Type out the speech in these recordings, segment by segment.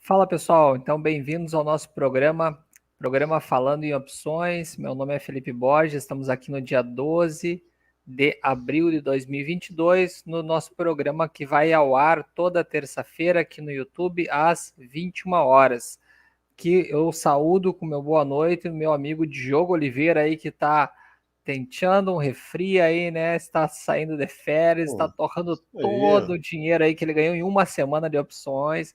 Fala pessoal, então bem-vindos ao nosso programa Falando em Opções. Meu nome é Felipe Borges, estamos aqui no dia 12 de abril de 2022, no nosso programa que vai ao ar toda terça-feira aqui no YouTube às 21 horas. Que eu saúdo com meu boa noite, meu amigo Diogo Oliveira aí que está tentando um refri aí, né? Está saindo de férias, está Pô, torrando isso todo aí. o dinheiro aí que ele ganhou em uma semana de opções.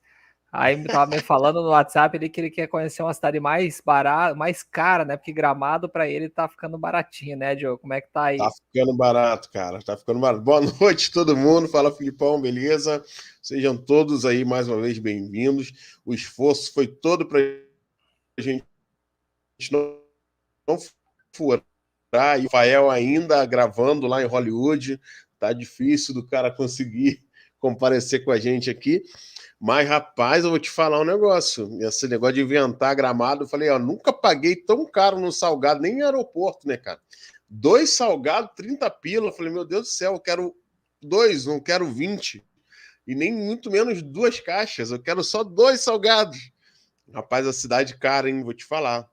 Aí me tava me falando no WhatsApp ali que ele quer conhecer uma cidade mais barata, mais cara, né? Porque Gramado para ele tá ficando baratinho, né, Diogo? Como é que tá Tá aí? ficando barato, cara. Tá ficando barato. Boa noite, todo mundo. Fala, Filipão, beleza? Sejam todos aí mais uma vez bem-vindos. O esforço foi todo para a gente não furar. E o Rafael ainda gravando lá em Hollywood. Tá difícil do cara conseguir comparecer com a gente aqui. Mas, rapaz, eu vou te falar um negócio. Esse negócio de inventar Gramado, eu falei, ó, nunca paguei tão caro no salgado, nem em aeroporto, né, cara? 2 salgados, 30 pila. Eu falei, meu Deus do céu, eu quero dois, não quero 20. E nem muito menos 2 caixas, eu quero só 2 salgados. Rapaz, a cidade cara, hein? Vou te falar.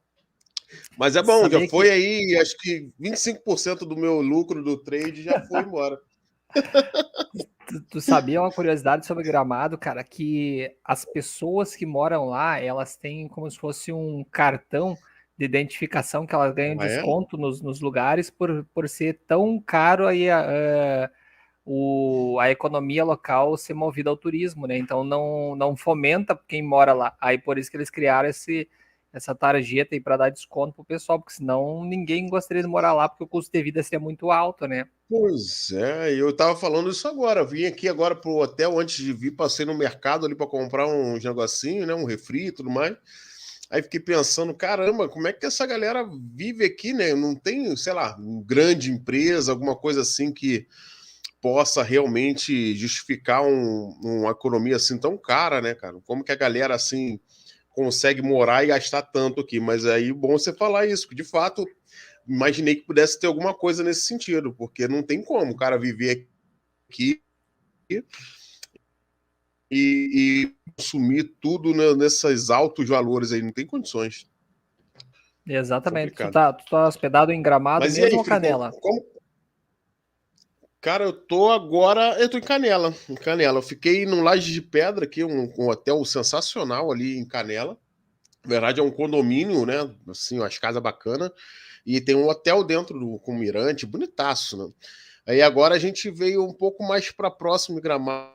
Mas é bom, já Sabia foi que aí, acho que 25% do meu lucro do trade já foi embora. tu sabia uma curiosidade sobre Gramado, cara, que as pessoas que moram lá, elas têm como se fosse um cartão de identificação que elas ganham Ah, é? desconto nos lugares por ser tão caro aí a economia local ser movida ao turismo, né? Então não fomenta quem mora lá. Aí por isso que eles criaram essa tarjeta aí para dar desconto pro pessoal, porque senão ninguém gostaria de morar lá, porque o custo de vida seria muito alto, né? Pois é, eu tava falando isso agora. Vim aqui agora pro hotel antes de vir, passei no mercado ali para comprar uns negocinho, né, um refri e tudo mais. Aí fiquei pensando, caramba, como é que essa galera vive aqui, né? Não tem, sei lá, uma grande empresa, alguma coisa assim que possa realmente justificar uma economia assim tão cara, né, cara? Como que a galera assim consegue morar e gastar tanto aqui? Mas aí bom você falar isso, que de fato imaginei que pudesse ter alguma coisa nesse sentido, porque não tem como o cara viver aqui e consumir tudo nesses altos valores aí, não tem condições. Exatamente. Tu Complicado. tá, tu tá hospedado em Gramado Mas e mesmo aí, ou Filipão, Canela? Cara, eu tô em Canela, em Canela. Eu fiquei num Laje de Pedra aqui, um hotel sensacional ali em Canela. Na verdade, é um condomínio, né? Assim, umas casas bacanas. E tem um hotel dentro com mirante, bonitaço, né? Aí agora a gente veio um pouco mais para próximo de Gramado,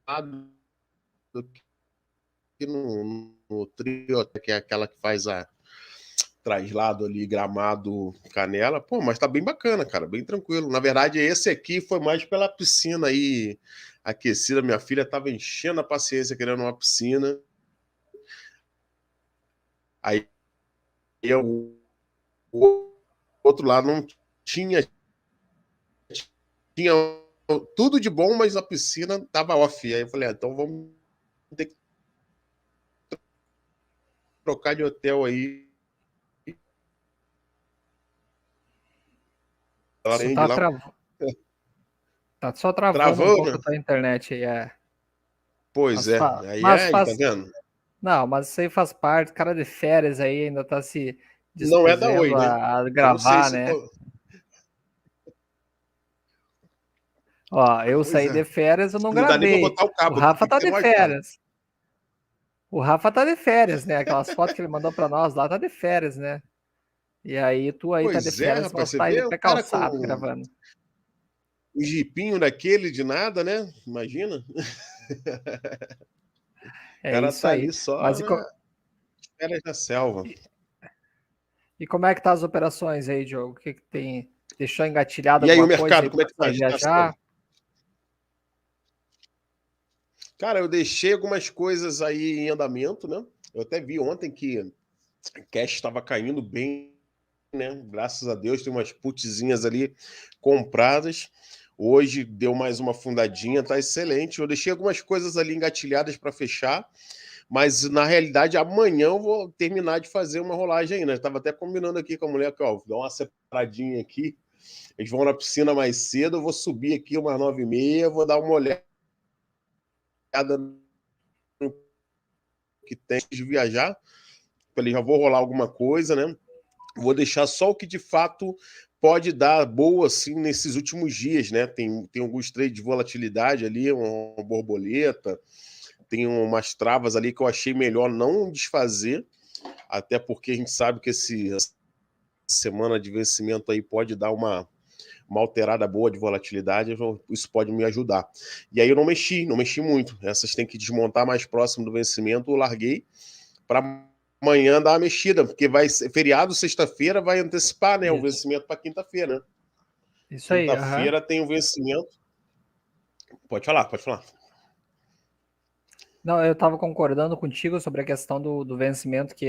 aqui no Trio, que é aquela que faz a traslado ali, Gramado, Canela. Pô, mas tá bem bacana, cara, bem tranquilo. Na verdade, esse aqui foi mais pela piscina aí aquecida. Minha filha tava enchendo a paciência querendo uma piscina. Aí o outro lá não tinha, tinha tudo de bom, mas a piscina tava off. Aí eu falei, então vamos ter que trocar de hotel aí. Ela Só atende tá, lá. tá só travando um Travou, pouco né? a tua internet aí, é. Pois Mas, é. fa... Aí mas é, tá faz. vendo? Não, mas isso aí faz parte. Cara de férias aí ainda tá se Não é da dispusendo Oi, né? a Eu não sei gravar, se. né? Ó, eu Pois saí é. de férias, eu não Não dá nem pra gravei. botar o O cabo aqui, Rafa tem que tá ter de no Wi-Fi. férias. O Rafa tá de férias, né? Aquelas fotos que ele mandou pra nós lá, tá de férias, né? E aí, tu aí tá de Pois é, férias, rapaz, mas você tá aí de vê o pé cara calçado com gravando. um jipinho daquele de nada, né? Imagina. O É cara isso tá aí. ali só Mas na férias da selva. e- e como é que tá as operações aí, Diogo? O que que tem? Deixou engatilhado E aí, alguma o coisa aí mercado, pra como é que tá? começar a Agitação? viajar? Cara, eu deixei algumas coisas aí em andamento, né? Eu até vi ontem que cash estava caindo bem, né? Graças a Deus, tem umas putzinhas ali compradas. Hoje deu mais uma fundadinha, tá excelente. Eu deixei algumas coisas ali engatilhadas para fechar, mas na realidade amanhã eu vou terminar de fazer uma rolagem ainda. Eu tava até combinando aqui com a mulher que, ó, vou dar uma separadinha aqui. Eles vão na piscina mais cedo, eu vou subir aqui umas 9h30, vou dar uma olhada no que tem de viajar. Falei, já vou rolar alguma coisa, né? Vou deixar só o que de fato pode dar boa assim nesses últimos dias, né? Tem alguns trades de volatilidade ali, uma borboleta, tem umas travas ali que eu achei melhor não desfazer, até porque a gente sabe que essa semana de vencimento aí pode dar uma alterada boa de volatilidade, isso pode me ajudar. E aí eu não mexi muito. Essas tem que desmontar mais próximo do vencimento, eu larguei para amanhã dar uma mexida, porque vai ser feriado sexta-feira, vai antecipar, né, o vencimento para quinta-feira, né? Isso aí, Quinta-feira tem o vencimento. Pode falar, pode falar. Não, eu estava concordando contigo sobre a questão do vencimento, que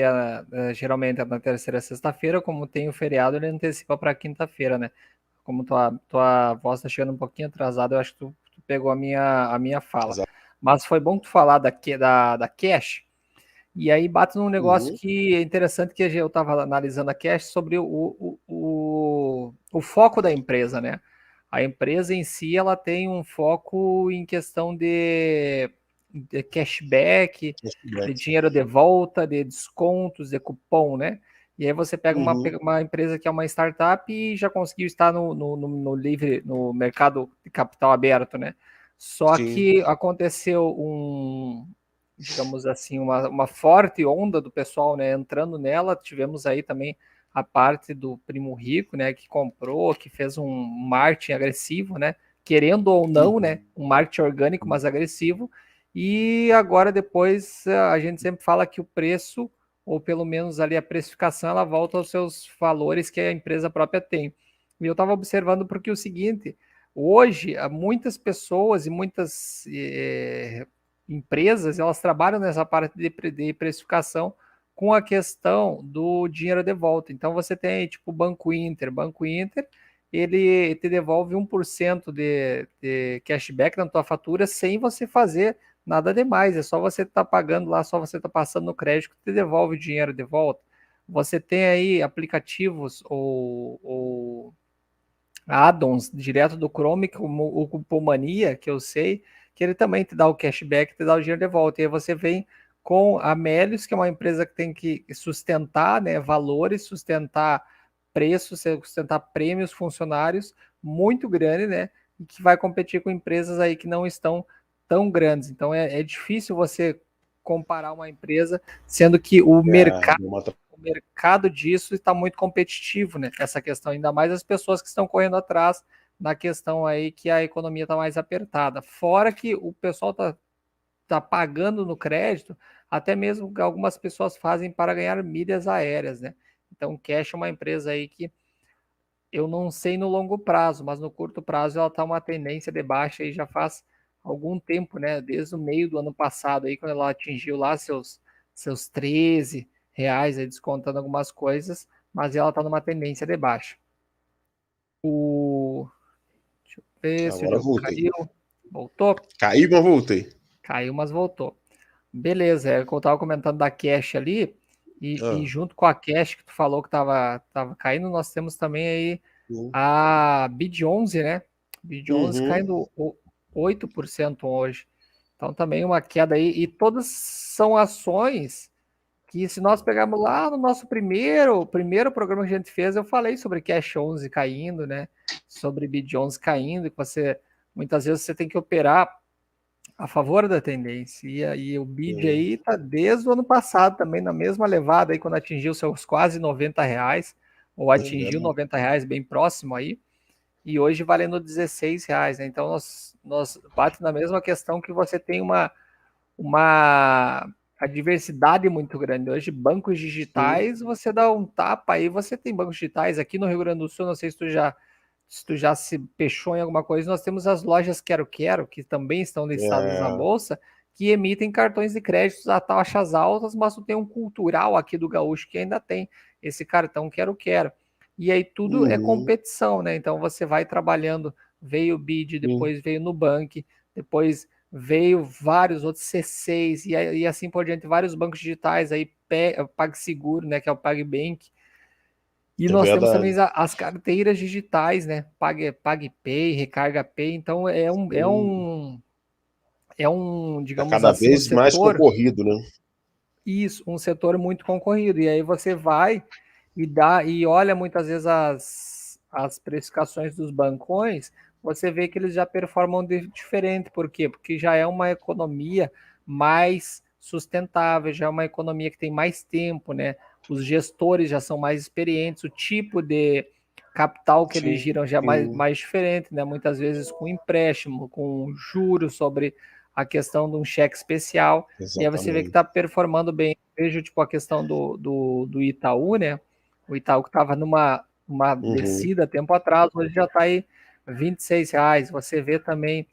geralmente é na terceira sexta-feira, como tem o feriado, ele antecipa para quinta-feira, né? Como tua voz está chegando um pouquinho atrasada, eu acho que tu pegou a minha fala. Exato. Mas foi bom tu falar da Cash, e aí bate num negócio Uhum. que é interessante, que eu estava analisando a Cash sobre o foco da empresa, né? A empresa em si, ela tem um foco em questão de cashback, de dinheiro de volta, de descontos, de cupom, né? E aí você pega uma empresa que é uma startup e já conseguiu estar no livre, no mercado de capital aberto, né? Só Sim. que aconteceu digamos assim, uma forte onda do pessoal, né, entrando nela. Tivemos aí também a parte do primo rico, né, que comprou, que fez um marketing agressivo, né, querendo ou não, né, um marketing orgânico, mas agressivo. E agora depois a gente sempre fala que o preço, ou pelo menos ali a precificação, ela volta aos seus valores que a empresa própria tem. E eu estava observando porque é o seguinte, hoje muitas pessoas e muitas empresas, elas trabalham nessa parte de precificação com a questão do dinheiro de volta. Então você tem tipo o Banco Inter, ele te devolve 1% de cashback na tua fatura sem você fazer nada demais, é só você estar pagando lá, só você estar passando no crédito que te devolve o dinheiro de volta. Você tem aí aplicativos ou add-ons direto do Chrome, como o Cupomania, que eu sei, que ele também te dá o cashback, te dá o dinheiro de volta. E aí você vem com a Melius, que é uma empresa que tem que sustentar, né, valores, sustentar preços, sustentar prêmios, funcionários, muito grande, né, e que vai competir com empresas aí que não estão tão grandes. Então é difícil você comparar uma empresa, sendo que o mercado disso está muito competitivo, né? Essa questão, ainda mais as pessoas que estão correndo atrás na questão aí que a economia está mais apertada. Fora que o pessoal tá pagando no crédito, até mesmo que algumas pessoas fazem para ganhar milhas aéreas, né? Então, Cash é uma empresa aí que eu não sei no longo prazo, mas no curto prazo ela está uma tendência de baixa aí já faz algum tempo, né? Desde o meio do ano passado aí, quando ela atingiu lá seus 13 reais, aí, descontando algumas coisas, mas ela está numa tendência de baixa. Deixa eu ver se o Agora Diogo voltei. caiu. Voltou? Caiu, mas voltei. Caiu, mas voltou. Beleza, é o que eu estava comentando da Cash ali, e junto com a Cash que tu falou que tava caindo, nós temos também aí a BID11, né? BID11 caindo 8% hoje. Então também uma queda aí, e todas são ações que, se nós pegarmos lá no nosso primeiro programa que a gente fez, eu falei sobre Cash 11 caindo, né? Sobre BID11 caindo, que muitas vezes você tem que operar a favor da tendência. E aí o BID aí tá desde o ano passado também na mesma levada aí, quando atingiu seus quase 90 reais, ou atingiu 90 reais, bem próximo aí, e hoje valendo 16 reais, né? Então nós bate na mesma questão, que você tem uma a diversidade muito grande. Hoje, bancos digitais, você dá um tapa aí, você tem bancos digitais aqui no Rio Grande do Sul, não sei se tu já se fechou em alguma coisa, nós temos as lojas Quero Quero, que também estão listadas na Bolsa, que emitem cartões de crédito a taxas altas, mas tu tem um cultural aqui do gaúcho que ainda tem esse cartão Quero Quero. E aí tudo é competição, né? Então você vai trabalhando, veio o BID, depois veio o Nubank, depois veio vários outros C6 e assim por diante, vários bancos digitais aí, PagSeguro, né, que é o PagBank. E nós temos também as carteiras digitais, né? PagPay, Recarga Pay. Então digamos cada assim, um vez mais setor. concorrido, né? Isso, um setor muito concorrido. E aí você vai e olha muitas vezes as precificações dos bancões, você vê que eles já performam diferente. Por quê? Porque já é uma economia mais sustentável, já é uma economia que tem mais tempo, né? Os gestores já são mais experientes, o tipo de capital que eles Sim, giram já é mais diferente, né? Muitas vezes com empréstimo, com juros sobre a questão de um cheque especial. E aí você vê que está exatamente. performando bem. Vejo tipo a questão do Itaú, né? O Itaú que estava numa Uhum. descida tempo atrás, hoje já está aí R$ 26. Você vê também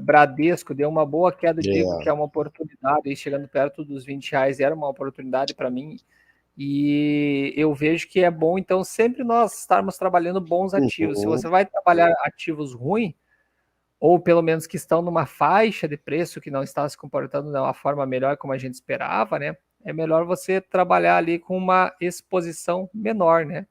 Bradesco deu uma boa queda, digo que É. é uma oportunidade, aí chegando perto dos R$ 20 era uma oportunidade para mim. E eu vejo que é bom, então, sempre nós estarmos trabalhando bons ativos. Se Uhum. você vai trabalhar ativos ruins, ou pelo menos que estão numa faixa de preço que não está se comportando de uma forma melhor como a gente esperava, né? É melhor você trabalhar ali com uma exposição menor, né?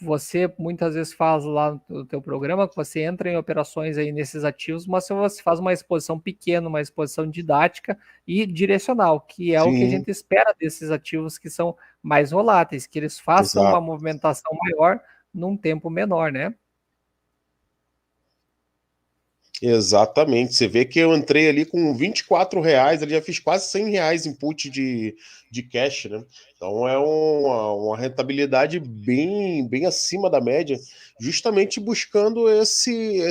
Você muitas vezes faz lá no teu programa que você entra em operações aí nesses ativos, mas você faz uma exposição pequena, uma exposição didática e direcional, que é o que a Sim, gente espera desses ativos que são mais voláteis, que eles façam uma exato. movimentação maior num tempo menor, né? Exatamente. Você vê que eu entrei ali com R$ 24, ali já fiz quase R$ 100 input de cash, né? Então é uma rentabilidade bem acima da média, justamente buscando esse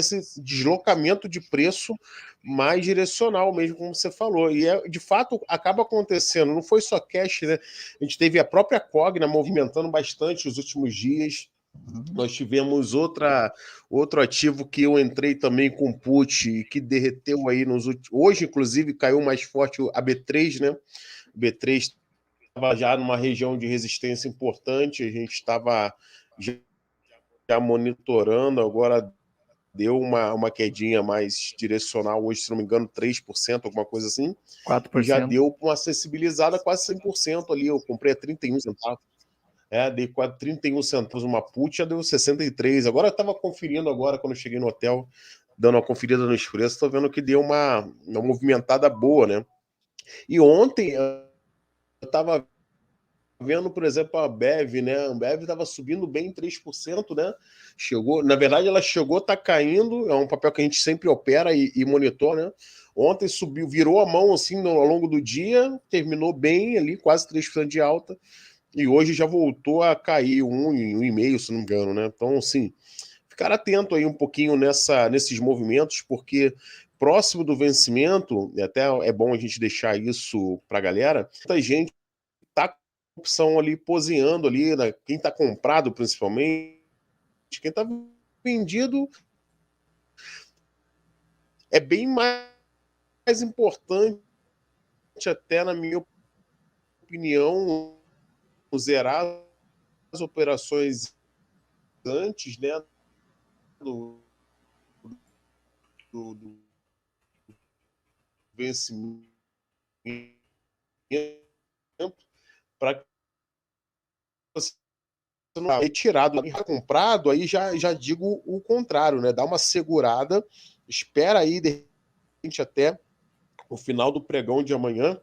deslocamento de preço mais direcional mesmo, como você falou. E de fato acaba acontecendo, não foi só cash, né? A gente teve a própria Cogna movimentando bastante os últimos dias. Nós tivemos outro ativo que eu entrei também com put e que derreteu aí nos últimos. Hoje, inclusive, caiu mais forte a B3, né? B3 estava já numa região de resistência importante, a gente estava já monitorando, agora deu uma quedinha mais direcional, hoje, se não me engano, 3%, alguma coisa assim, e já 4%. deu uma acessibilizada quase 100% ali. Eu comprei a 31 centavos. Dei quase 31 centavos uma put, já deu 63. Agora eu estava conferindo agora, quando eu cheguei no hotel, dando uma conferida nos preços, estou vendo que deu uma movimentada boa, né? E ontem eu estava vendo, por exemplo, a Bev, né? A Bev estava subindo bem 3%, né? Chegou, na verdade, ela chegou, está caindo, é um papel que a gente sempre opera e monitora, né? Ontem subiu, virou a mão assim ao longo do dia, terminou bem ali, quase 3% de alta. E hoje já voltou a cair 1,5, se não me engano, né? Então, assim, ficar atento aí um pouquinho nesses movimentos, porque próximo do vencimento, e até é bom a gente deixar isso para a galera, muita gente tá com a opção ali poseando ali, né? Quem está comprado principalmente, quem está vendido é bem mais importante, até na minha opinião, zerar as operações antes, né, do, do vencimento para que você não retirado e comprado, aí já digo o contrário, né? Dá uma segurada, espera aí de repente até o final do pregão de amanhã,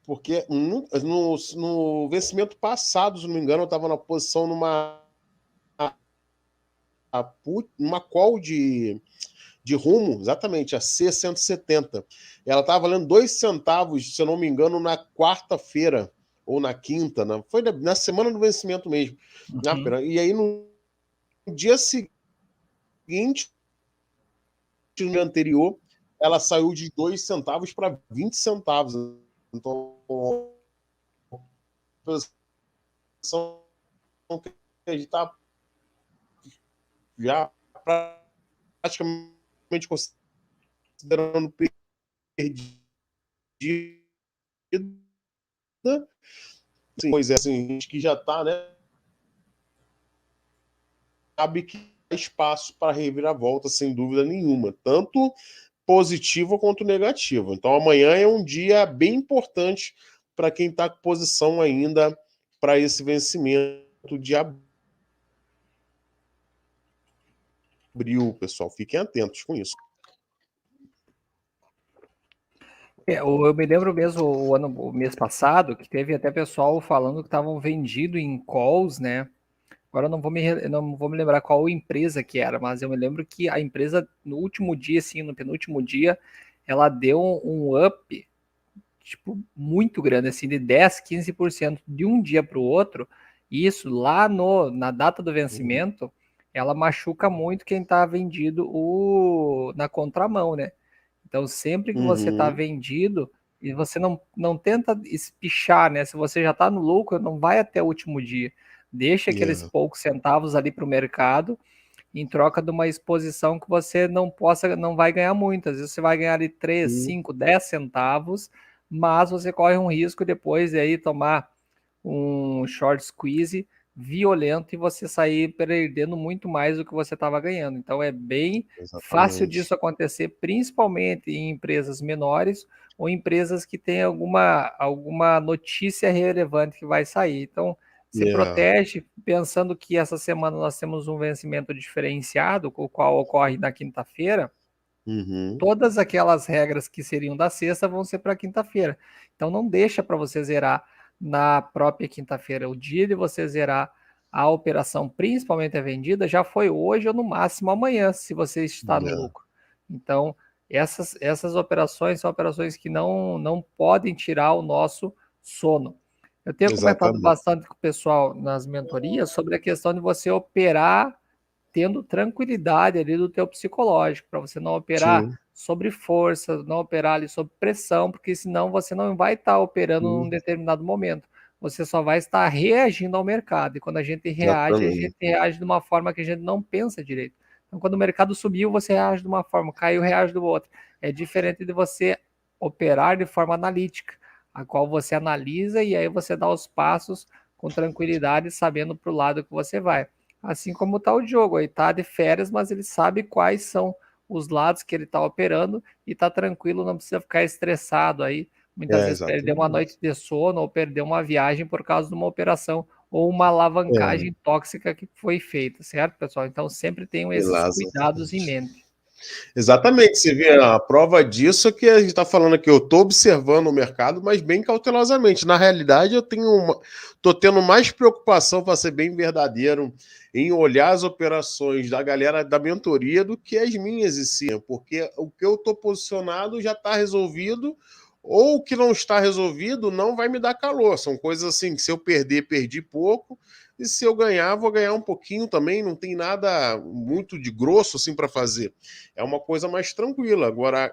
porque no vencimento passado, se não me engano, eu estava na posição numa call de rumo, exatamente, a C170. Ela estava valendo 2 centavos, se eu não me engano, na quarta-feira ou na quinta, né? Foi na semana do vencimento mesmo. Uhum. E aí no dia seguinte, no dia anterior, ela saiu de 2 centavos para 20 centavos. Então, a posição que a gente está já praticamente considerando perdida. Sim, pois é, assim, a gente que já está, né? Sabe que há espaço para reviravolta, sem dúvida nenhuma, tanto positiva quanto negativa. Então amanhã é um dia bem importante para quem está com posição ainda para esse vencimento de abril, pessoal. Fiquem atentos com isso. Eu me lembro mesmo o mês passado que teve até pessoal falando que estavam vendido em calls, né? Agora eu não vou me lembrar qual empresa que era, mas eu me lembro que a empresa no último dia, assim, no penúltimo dia, ela deu um up, tipo, muito grande, assim, de 10, 15% de um dia para o outro. E isso lá na data do Uhum. vencimento, ela machuca muito quem está vendido na contramão, né? Então, sempre que você está Uhum. vendido e você não tenta espichar, né? Se você já está no lucro, não vai até o último dia. Deixa aqueles É. poucos centavos ali para o mercado em troca de uma exposição que você não vai ganhar muito. Às vezes você vai ganhar ali 3, Uhum. 5, 10 centavos, mas você corre um risco depois de aí tomar um short squeeze violento e você sair perdendo muito mais do que você estava ganhando. Então é bem fácil Exatamente. disso acontecer, principalmente em empresas menores ou empresas que têm alguma notícia relevante que vai sair. Então se É. protege pensando que essa semana nós temos um vencimento diferenciado, o qual ocorre na quinta-feira. Uhum. Todas aquelas regras que seriam da sexta vão ser para quinta-feira. Então não deixa para você zerar na própria quinta-feira. O dia de você zerar a operação, principalmente a vendida, já foi hoje ou no máximo amanhã, se você está no É. lucro. Então, essas operações são operações que não podem tirar o nosso sono. Eu tenho comentado Exatamente. bastante com o pessoal nas mentorias sobre a questão de você operar tendo tranquilidade ali do teu psicológico, para você não operar Sim. sobre força, não operar ali sob pressão, porque senão você não vai estar operando num Sim. determinado momento. Você só vai estar reagindo ao mercado. E quando a gente Exatamente. reage de uma forma que a gente não pensa direito. Então, quando o mercado subiu, você reage de uma forma, caiu, reage do outro. É diferente de você operar de forma analítica, a qual você analisa e aí você dá os passos com tranquilidade, sabendo para o lado que você vai. Assim como está o Diogo, aí tá de férias, mas ele sabe quais são os lados que ele está operando e está tranquilo, não precisa ficar estressado aí. Muitas É, vezes perder uma exatamente. noite de sono ou perder uma viagem por causa de uma operação ou uma É. alavancagem tóxica que foi feita, certo, pessoal? Então sempre tenham esses cuidados em Exatamente. mente. Exatamente, você vê a prova disso é que a gente está falando aqui, eu estou observando o mercado, mas bem cautelosamente. Na realidade, estou tendo mais preocupação, para ser bem verdadeiro, em olhar as operações da galera da mentoria do que as minhas em si, porque o que eu estou posicionado já está resolvido, ou o que não está resolvido não vai me dar calor. São coisas assim que se eu perder, perdi pouco, e se eu ganhar, vou ganhar um pouquinho também, não tem nada muito de grosso assim para fazer. É uma coisa mais tranquila. Agora,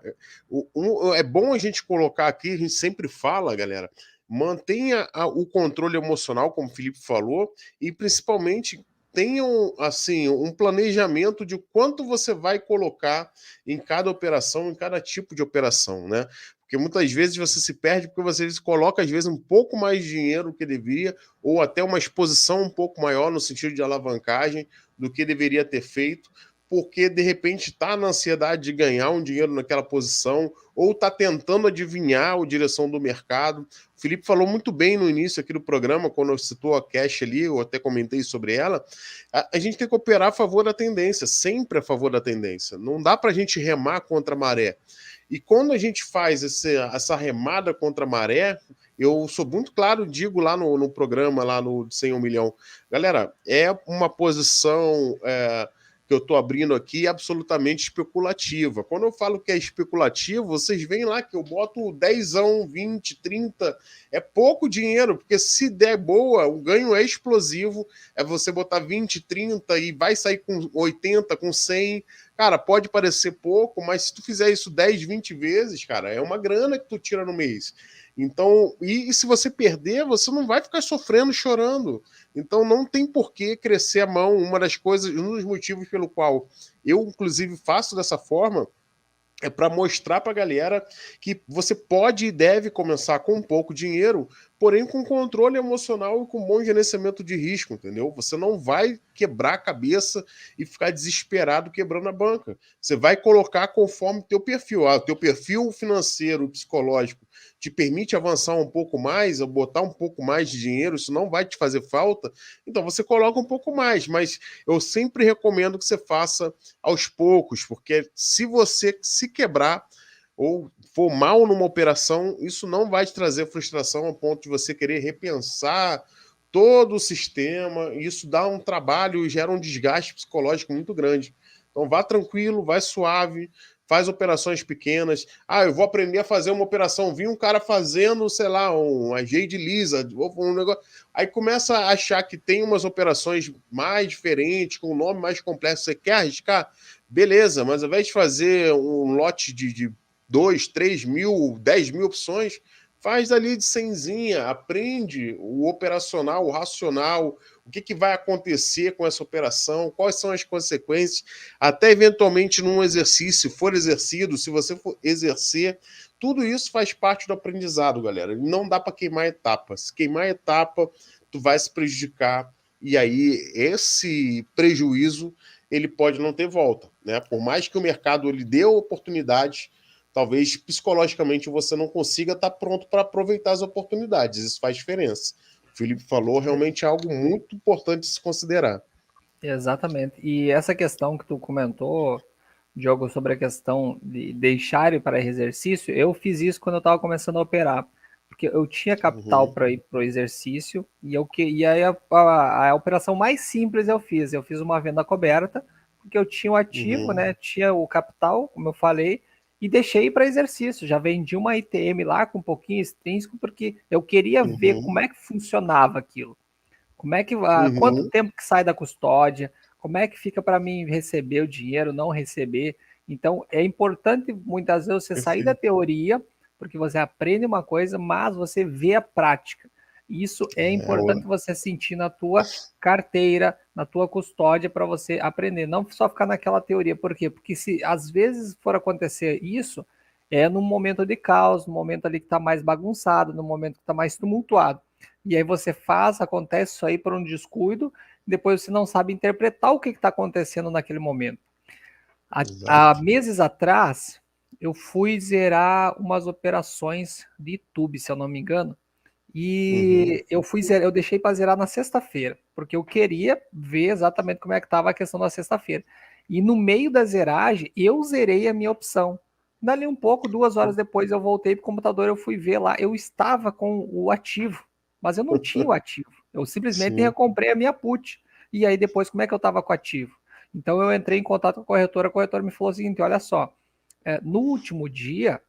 é bom a gente colocar aqui, a gente sempre fala, galera, mantenha o controle emocional, como o Felipe falou, e principalmente tenham assim um planejamento de quanto você vai colocar em cada operação, em cada tipo de operação, né? Porque muitas vezes você se perde porque você coloca às vezes um pouco mais de dinheiro do que deveria, ou até uma exposição um pouco maior no sentido de alavancagem do que deveria ter feito, porque de repente está na ansiedade de ganhar um dinheiro naquela posição ou está tentando adivinhar a direção do mercado. O Felipe falou muito bem no início aqui do programa, quando citou a Cash ali, eu até comentei sobre ela. A gente tem que operar a favor da tendência, sempre a favor da tendência. Não dá para a gente remar contra a maré. E quando a gente faz essa remada contra a maré, eu sou muito claro, digo lá no programa, lá no 100 1 milhão, galera, é uma posição que eu estou abrindo aqui absolutamente especulativa. Quando eu falo que é especulativo, vocês veem lá que eu boto 10, 20, 30, é pouco dinheiro, porque se der boa, o ganho é explosivo, é você botar 20, 30 e vai sair com 80, com 100. Cara, pode parecer pouco, mas se tu fizer isso 10, 20 vezes, cara, é uma grana que tu tira no mês. Então, e se você perder, você não vai ficar sofrendo, chorando. Então não tem por que crescer a mão. Uma das coisas, um dos motivos pelo qual eu, inclusive, faço dessa forma é para mostrar para a galera que você pode e deve começar com pouco dinheiro, porém com controle emocional e com bom gerenciamento de risco, entendeu? Você não vai quebrar a cabeça e ficar desesperado quebrando a banca. Você vai colocar conforme teu perfil. O teu perfil financeiro, psicológico te permite avançar um pouco mais, ou botar um pouco mais de dinheiro, isso não vai te fazer falta, então você coloca um pouco mais, mas eu sempre recomendo que você faça aos poucos, porque se você se quebrar ou for mal numa operação, isso não vai te trazer frustração ao ponto de você querer repensar todo o sistema. Isso dá um trabalho e gera um desgaste psicológico muito grande. Então vá tranquilo, vai suave, faz operações pequenas. Eu vou aprender a fazer uma operação. Vi um cara fazendo, sei lá, uma Jade Lisa, um negócio. Aí começa a achar que tem umas operações mais diferentes, com um nome mais complexo. Você quer arriscar? Beleza, mas ao invés de fazer um lote de 2, 3 mil, 10 mil opções, faz ali de cenzinha, aprende o operacional, o racional, o que vai acontecer com essa operação, quais são as consequências, até eventualmente num exercício, se for exercido, se você for exercer, tudo isso faz parte do aprendizado, galera. Não dá para queimar etapa. Se queimar etapa, tu vai se prejudicar, e aí esse prejuízo ele pode não ter volta, né? Por mais que o mercado lhe dê oportunidades, talvez psicologicamente você não consiga estar pronto para aproveitar as oportunidades. Isso faz diferença. O Felipe falou realmente é algo muito importante de se considerar. Exatamente. E essa questão que tu comentou, Diogo, sobre a questão de deixar para exercício, eu fiz isso quando eu estava começando a operar. Porque eu tinha capital para ir para o exercício e aí a operação mais simples eu fiz. Eu fiz uma venda coberta, porque eu tinha o ativo, né? Tinha o capital, como eu falei, e deixei para exercício. Já vendi uma ITM lá com um pouquinho extrínseco, porque eu queria ver como é que funcionava aquilo. Como é que quanto tempo que sai da custódia? Como é que fica para mim receber o dinheiro, não receber? Então é importante muitas vezes você sair da Perfeito. teoria, porque você aprende uma coisa, mas você vê a prática. Isso é importante você sentir na tua carteira, na tua custódia para você aprender, não só ficar naquela teoria. Por quê? Porque se às vezes for acontecer isso, é no momento de caos, no momento ali que está mais bagunçado, no momento que está mais tumultuado. E aí você faz, acontece isso aí por um descuido, depois você não sabe interpretar o que está acontecendo naquele momento. Há meses atrás, eu fui zerar umas operações de YouTube, se eu não me engano, e eu deixei para zerar na sexta-feira, porque eu queria ver exatamente como é que estava a questão da sexta-feira. E no meio da zeragem, eu zerei a minha opção. Dali um pouco, 2 horas depois, eu voltei para o computador, eu fui ver lá, eu estava com o ativo, mas eu não tinha o ativo. Eu simplesmente Sim. recomprei a minha put. E aí depois, como é que eu estava com o ativo? Então eu entrei em contato com a corretora me falou o seguinte, olha só, no último dia,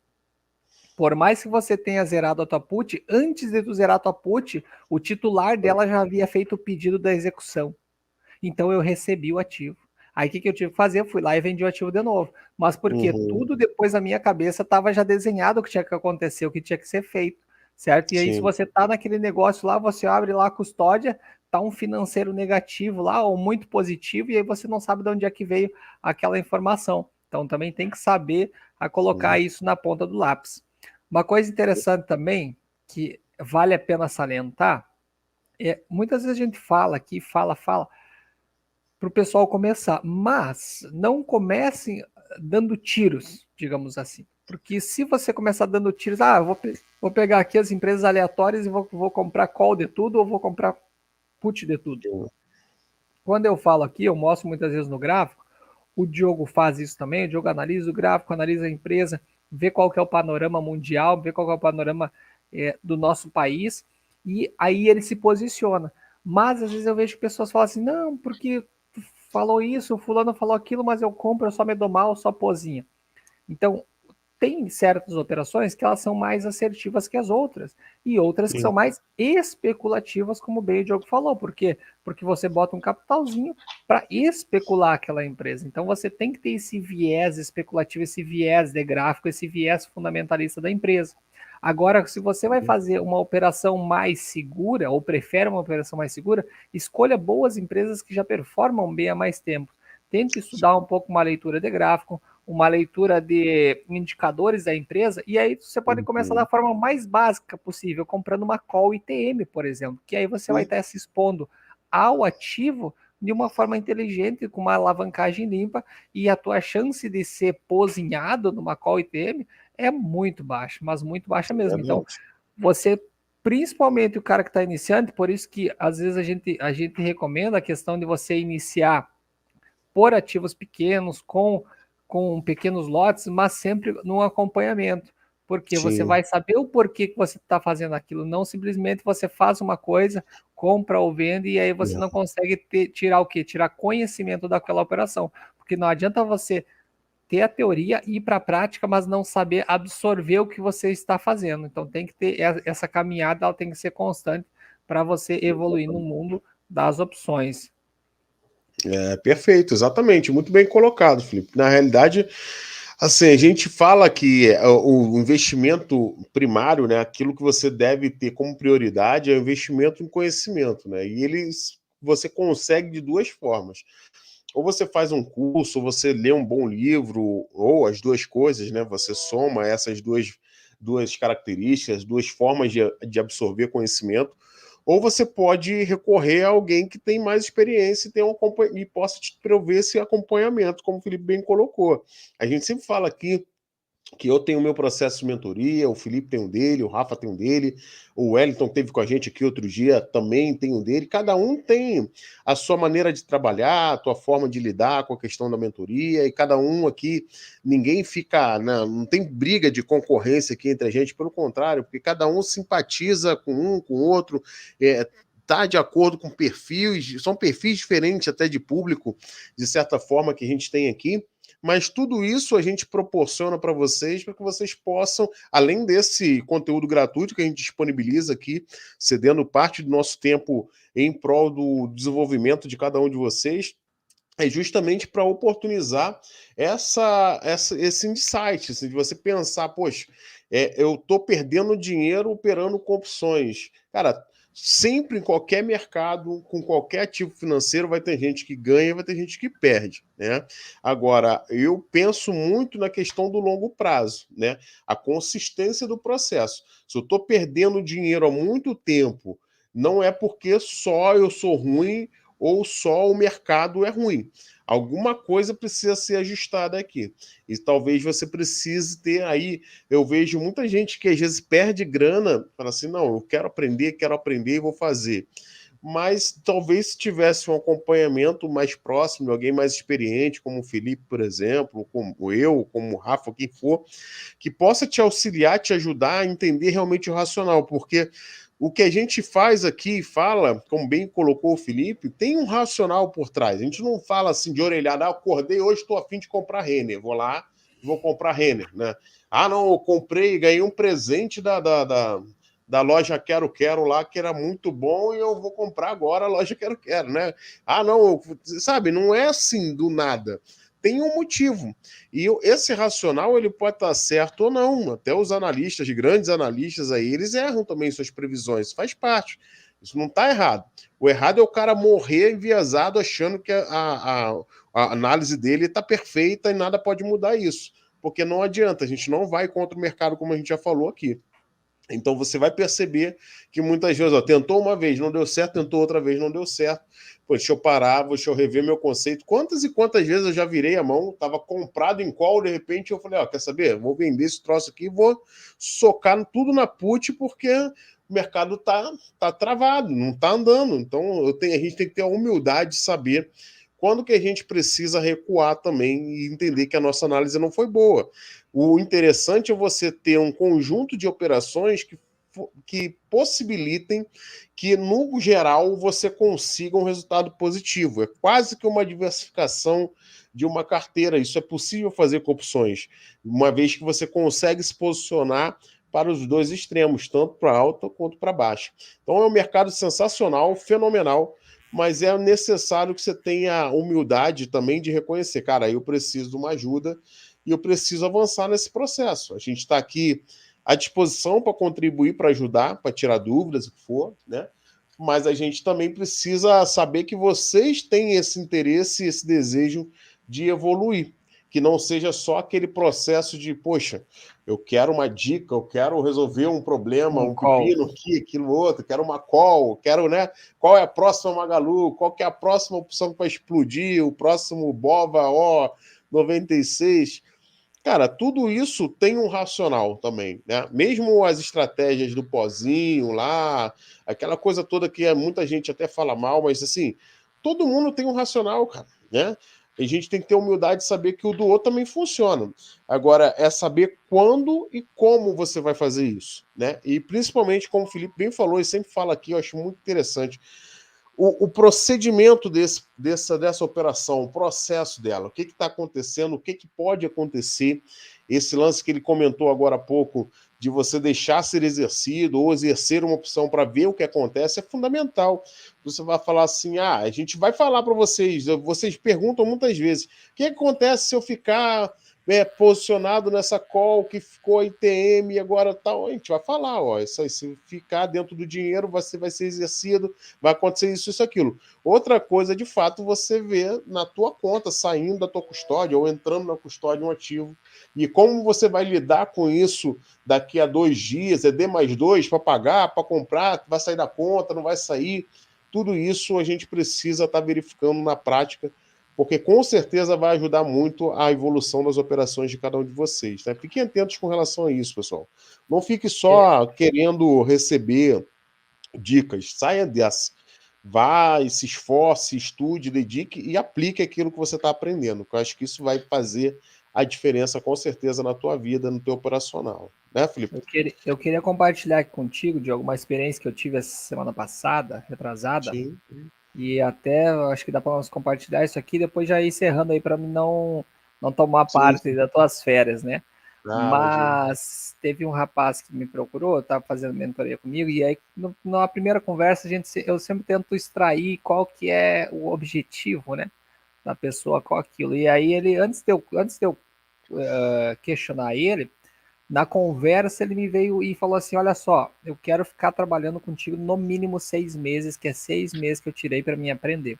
por mais que você tenha zerado a tua put, antes de tu zerar a tua put, o titular dela já havia feito o pedido da execução. Então eu recebi o ativo. Aí o que eu tive que fazer? Eu fui lá e vendi o ativo de novo. Mas porque tudo depois na minha cabeça estava já desenhado o que tinha que acontecer, o que tinha que ser feito, certo? E aí se Sim. você tá naquele negócio lá, você abre lá a custódia, tá um financeiro negativo lá ou muito positivo e aí você não sabe de onde é que veio aquela informação. Então também tem que saber a colocar Sim. isso na ponta do lápis. Uma coisa interessante também que vale a pena salientar muitas vezes a gente fala aqui, fala para o pessoal começar, mas não comecem dando tiros, digamos assim. Porque se você começar dando tiros, vou pegar aqui as empresas aleatórias e vou comprar call de tudo ou vou comprar put de tudo. Quando eu falo aqui, eu mostro muitas vezes no gráfico, o Diogo faz isso também, o Diogo analisa o gráfico, analisa a empresa, vê qual que é o panorama mundial, vê qual que é o panorama do nosso país, e aí ele se posiciona. Mas às vezes eu vejo pessoas falam assim, não, porque falou isso, o fulano falou aquilo, mas eu compro, eu só me dou mal, só pozinha. Então, tem certas operações que elas são mais assertivas que as outras, e outras que Sim. são mais especulativas, como bem o Diogo falou. Por quê? Porque você bota um capitalzinho para especular aquela empresa. Então você tem que ter esse viés especulativo, esse viés de gráfico, esse viés fundamentalista da empresa. Agora, se você vai fazer uma operação mais segura, ou prefere uma operação mais segura, escolha boas empresas que já performam bem há mais tempo. Tente estudar um pouco uma leitura de gráfico, uma leitura de indicadores da empresa, e aí você pode começar da forma mais básica possível, comprando uma call ITM, por exemplo, que aí você vai estar se expondo ao ativo de uma forma inteligente, com uma alavancagem limpa, e a tua chance de ser pozinhado numa call ITM é muito baixa, mas muito baixa mesmo. Então, você, principalmente o cara que está iniciante, por isso que às vezes a gente recomenda a questão de você iniciar por ativos pequenos, com pequenos lotes, mas sempre no acompanhamento. porque você Sim. vai saber o porquê que você está fazendo aquilo, não simplesmente você faz uma coisa, compra ou vende, e aí você não consegue tirar o quê? Tirar conhecimento daquela operação. Porque não adianta você ter a teoria e ir para a prática, mas não saber absorver o que você está fazendo. Então tem que ter essa caminhada, ela tem que ser constante para você evoluir no mundo das opções. Perfeito, exatamente. Muito bem colocado, Felipe. Na realidade, assim, a gente fala que o investimento primário, né, aquilo que você deve ter como prioridade é o investimento em conhecimento, né? E eles você consegue de duas formas. Ou você faz um curso, ou você lê um bom livro, ou as duas coisas, né? Você soma essas duas características, duas formas de absorver conhecimento, ou você pode recorrer a alguém que tem mais experiência e, e possa te prover esse acompanhamento, como o Felipe bem colocou. A gente sempre fala aqui que eu tenho o meu processo de mentoria, o Felipe tem um dele, o Rafa tem um dele, o Wellington teve com a gente aqui outro dia, também tem um dele. Cada um tem a sua maneira de trabalhar, a tua forma de lidar com a questão da mentoria, e cada um aqui, ninguém fica, não tem briga de concorrência aqui entre a gente, pelo contrário, porque cada um simpatiza com um, com o outro, tá de acordo com perfis, são perfis diferentes até de público, de certa forma, que a gente tem aqui, mas tudo isso a gente proporciona para que vocês possam, além desse conteúdo gratuito que a gente disponibiliza aqui, cedendo parte do nosso tempo em prol do desenvolvimento de cada um de vocês, é justamente para oportunizar esse insight, assim, de você pensar, poxa, eu estou perdendo dinheiro operando com opções. Cara, sempre em qualquer mercado, com qualquer ativo financeiro, vai ter gente que ganha, vai ter gente que perde, né? Agora, eu penso muito na questão do longo prazo, né? A consistência do processo. Se eu estou perdendo dinheiro há muito tempo, não é porque só eu sou ruim ou só o mercado é ruim. Alguma coisa precisa ser ajustada aqui. E talvez você precise ter aí. Eu vejo muita gente que às vezes perde grana, fala assim: não, eu quero aprender e vou fazer. Mas talvez se tivesse um acompanhamento mais próximo, alguém mais experiente, como o Felipe, por exemplo, como eu, como o Rafa, quem for, que possa te auxiliar, te ajudar a entender realmente o racional, porque o que a gente faz aqui, fala, como bem colocou o Felipe, tem um racional por trás. A gente não fala assim de orelhada, acordei hoje, estou a fim de comprar Renner, vou lá e vou comprar Renner, né? Ah, não, eu comprei e ganhei um presente da loja Quero Quero lá, que era muito bom, e eu vou comprar agora a loja Quero Quero, né? Ah, não, sabe, não é assim do nada. Tem um motivo. E esse racional ele pode estar certo ou não. Até os analistas, grandes analistas aí, eles erram também suas previsões. Isso faz parte. Isso não está errado. O errado é o cara morrer enviesado achando que a análise dele está perfeita e nada pode mudar isso. Porque não adianta, a gente não vai contra o mercado, como a gente já falou aqui. Então você vai perceber que muitas vezes, ó, tentou uma vez, não deu certo, tentou outra vez, não deu certo. Pô, deixa eu parar, deixa eu rever meu conceito. Quantas e quantas vezes eu já virei a mão, estava comprado em call, de repente eu falei, ó, quer saber? Vou vender esse troço aqui, vou socar tudo na put, porque o mercado tá travado, não tá andando. Então a gente tem que ter a humildade de saber quando que a gente precisa recuar também e entender que a nossa análise não foi boa. O interessante é você ter um conjunto de operações que possibilitem que, no geral, você consiga um resultado positivo. É quase que uma diversificação de uma carteira. Isso é possível fazer com opções, uma vez que você consegue se posicionar para os dois extremos, tanto para alta quanto para baixa. Então é um mercado sensacional, fenomenal, mas é necessário que você tenha humildade também de reconhecer, cara, eu preciso de uma ajuda e eu preciso avançar nesse processo. A gente está aqui à disposição para contribuir, para ajudar, para tirar dúvidas, o que for, né? Mas a gente também precisa saber que vocês têm esse interesse, esse desejo de evoluir, que não seja só aquele processo de, poxa, eu quero uma dica, eu quero resolver um problema, Um um call. pepino aqui, aquilo outro, quero uma call, quero, né? Qual é a próxima Magalu? Qual que é a próxima opção para explodir? O próximo Bova O 96? Cara, tudo isso tem um racional também, né? Mesmo as estratégias do pozinho lá, aquela coisa toda que muita gente até fala mal, mas assim, todo mundo tem um racional, cara, né? A gente tem que ter humildade de saber que o do outro também funciona. Agora, é saber quando e como você vai fazer isso, né? E principalmente, como o Felipe bem falou, e sempre fala aqui, eu acho muito interessante, o procedimento dessa operação, o processo dela, o que está acontecendo, o que pode acontecer, esse lance que ele comentou agora há pouco, de você deixar ser exercido ou exercer uma opção para ver o que acontece, é fundamental. Você vai falar assim, a gente vai falar para vocês perguntam muitas vezes, o que acontece se eu ficar posicionado nessa call que ficou ITM e agora tal? A gente vai falar, ó, isso aí, se ficar dentro do dinheiro, você vai ser exercido, vai acontecer isso, aquilo. Outra coisa, de fato, você vê na tua conta, saindo da tua custódia ou entrando na custódia um ativo. E como você vai lidar com isso daqui a 2 dias, é D+2 para pagar, para comprar, vai sair da conta, não vai sair. Tudo isso a gente precisa estar verificando na prática, porque com certeza vai ajudar muito a evolução das operações de cada um de vocês. Né? Fiquem atentos com relação a isso, pessoal. Não fique só querendo receber dicas, saia dessa. Vá, se esforce, estude, dedique e aplique aquilo que você está aprendendo. Eu acho que isso vai fazer a diferença com certeza na tua vida, no teu operacional. Né, Felipe? Eu queria compartilhar aqui contigo de alguma experiência que eu tive essa semana passada, retrasada, Sim. e até acho que dá para nós compartilhar isso aqui, depois já ir encerrando aí para não tomar Sim, parte das tuas férias, né? imagina. Mas teve um rapaz que me procurou, estava fazendo mentoria comigo, e aí na primeira conversa eu sempre tento extrair qual que é o objetivo, né, da pessoa com aquilo. E aí ele, antes de eu questionar ele, na conversa ele me veio e falou assim, olha só, eu quero ficar trabalhando contigo no mínimo 6 meses, que é 6 meses que eu tirei para mim aprender.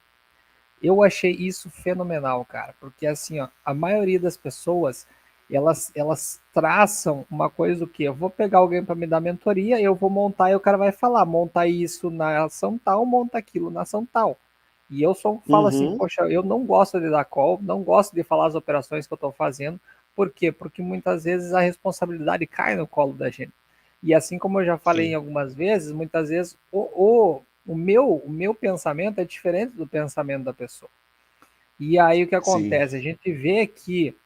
Eu achei isso fenomenal, cara, porque assim, ó, a maioria das pessoas, elas traçam uma coisa do que eu vou pegar alguém para me dar mentoria, eu vou montar e o cara vai falar, monta isso na ação tal, monta aquilo na ação tal. E eu só falo assim, Uhum. poxa, eu não gosto de dar call, não gosto de falar as operações que eu estou fazendo. Por quê? Porque muitas vezes a responsabilidade cai no colo da gente. E assim como eu já falei em Sim, algumas vezes, muitas vezes o meu pensamento é diferente do pensamento da pessoa. E aí o que sim. acontece? A gente vê que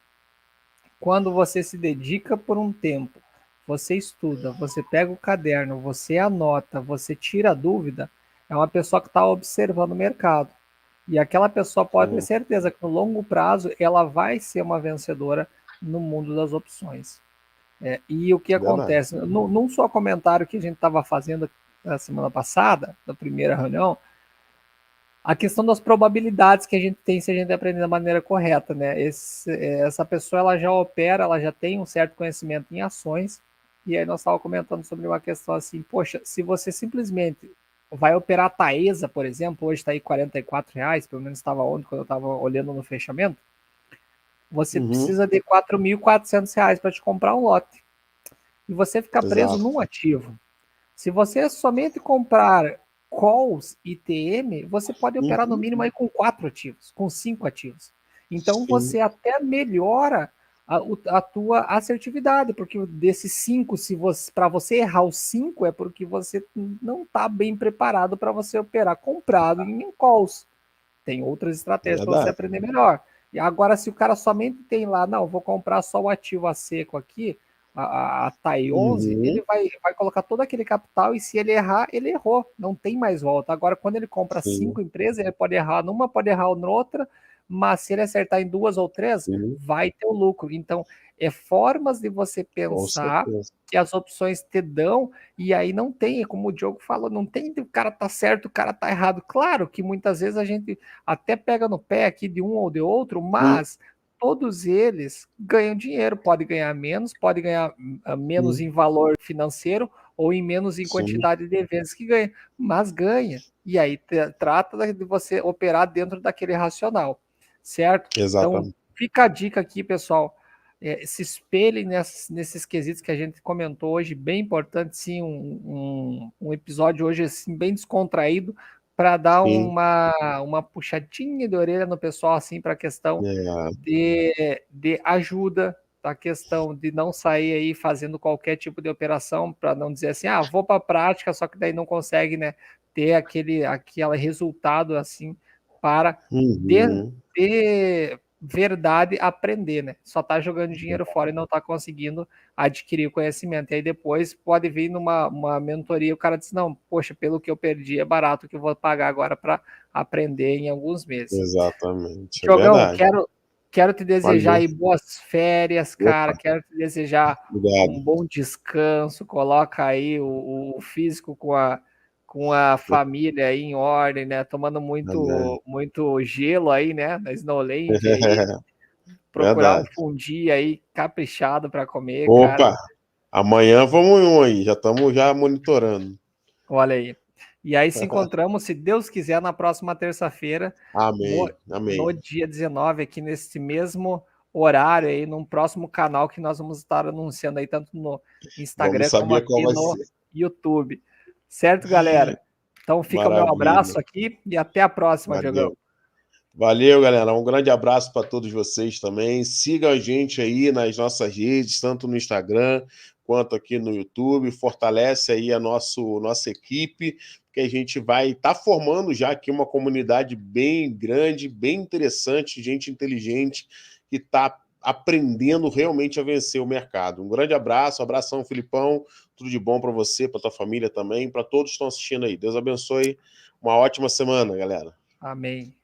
quando você se dedica por um tempo, você estuda, você pega o caderno, você anota, você tira a dúvida, é uma pessoa que está observando o mercado. E aquela pessoa pode ter Sim. certeza que no longo prazo ela vai ser uma vencedora no mundo das opções. E o que Verdade. acontece? Num só comentário que a gente estava fazendo na semana passada, na primeira reunião, a questão das probabilidades que a gente tem se a gente aprender da maneira correta, né? Essa pessoa ela já opera, ela já tem um certo conhecimento em ações, e aí nós estávamos comentando sobre uma questão assim, poxa, se você simplesmente vai operar a Taesa, por exemplo, hoje está aí R$ 44, pelo menos estava ontem quando eu estava olhando no fechamento, você Uhum. precisa de R$ 4.400 para te comprar um lote, e você ficar preso Exato. num ativo. Se você somente comprar calls e TM, você pode operar no Uhum. mínimo aí com 4 ativos, com 5 ativos. Então Sim. você até melhora a tua assertividade, porque desses 5, se você, para você errar os 5, é porque você não está bem preparado para você operar comprado em calls. Tem outras estratégias para você Verdade. aprender melhor. E agora, se o cara somente tem lá, não, vou comprar só o ativo a seco aqui, a TAI 11, ele Uhum. vai colocar todo aquele capital e se ele errar, ele errou, não tem mais volta. Agora, quando ele compra Sim. 5 empresas, ele pode errar numa, pode errar noutra, mas se ele acertar em 2 ou 3, Sim. vai ter o lucro. Então, é formas de você Com pensar certeza. que as opções te dão e aí não tem, como o Diogo falou, não tem o cara tá certo, o cara tá errado. Claro que muitas vezes a gente até pega no pé aqui de um ou de outro, Hum. mas todos eles ganham dinheiro, pode ganhar menos, pode ganhar menos Sim. em valor financeiro ou em menos em Sim. quantidade de vezes que ganha, mas ganha. E aí trata de você operar dentro daquele racional, certo? Então, Exatamente. fica a dica aqui, pessoal. Se espelhem nesses quesitos que a gente comentou hoje, bem importante, sim, um episódio hoje assim, bem descontraído, para dar Sim. uma puxadinha de orelha no pessoal, assim, para a questão É. de ajuda, a questão de não sair aí fazendo qualquer tipo de operação, para não dizer assim, ah, vou para a prática, só que daí não consegue, né, ter aquele resultado assim para Uhum. de verdade aprender, né? Só tá jogando dinheiro fora e não tá conseguindo adquirir o conhecimento. E aí depois pode vir numa uma mentoria, o cara diz, não, poxa, pelo que eu perdi é barato que eu vou pagar agora para aprender em alguns meses. Exatamente, é Diogão, verdade. quero te desejar Valeu. aí boas férias, Opa, cara. Quero te desejar obrigado. um bom descanso. Coloca aí o físico com a família aí em ordem, né? Tomando Amém. muito gelo aí, né? Na Snowland aí. Procurar um Verdade. fundi aí caprichado para comer, cara. Opa, amanhã vamos em um aí, já estamos já monitorando. Olha aí. E aí se encontramos, se Deus quiser, na próxima terça-feira, no, Amém, no amém. dia 19, aqui nesse mesmo horário aí, num próximo canal que nós vamos estar anunciando aí, tanto no Vamos Instagram como saber qual aqui vai no ser. YouTube. Certo, galera? Então fica o meu Maravilha. abraço aqui e até a próxima, Diogão. Valeu. Valeu, galera. Um grande abraço para todos vocês também. Sigam a gente aí nas nossas redes, tanto no Instagram quanto aqui no YouTube. Fortalece aí a nossa equipe, que a gente vai estar formando já aqui uma comunidade bem grande, bem interessante, gente inteligente que está aprendendo realmente a vencer o mercado. Um grande abraço, abração, Filipão. Tudo de bom para você, para tua família também, para todos que estão assistindo aí. Deus abençoe. Uma ótima semana, galera. Amém.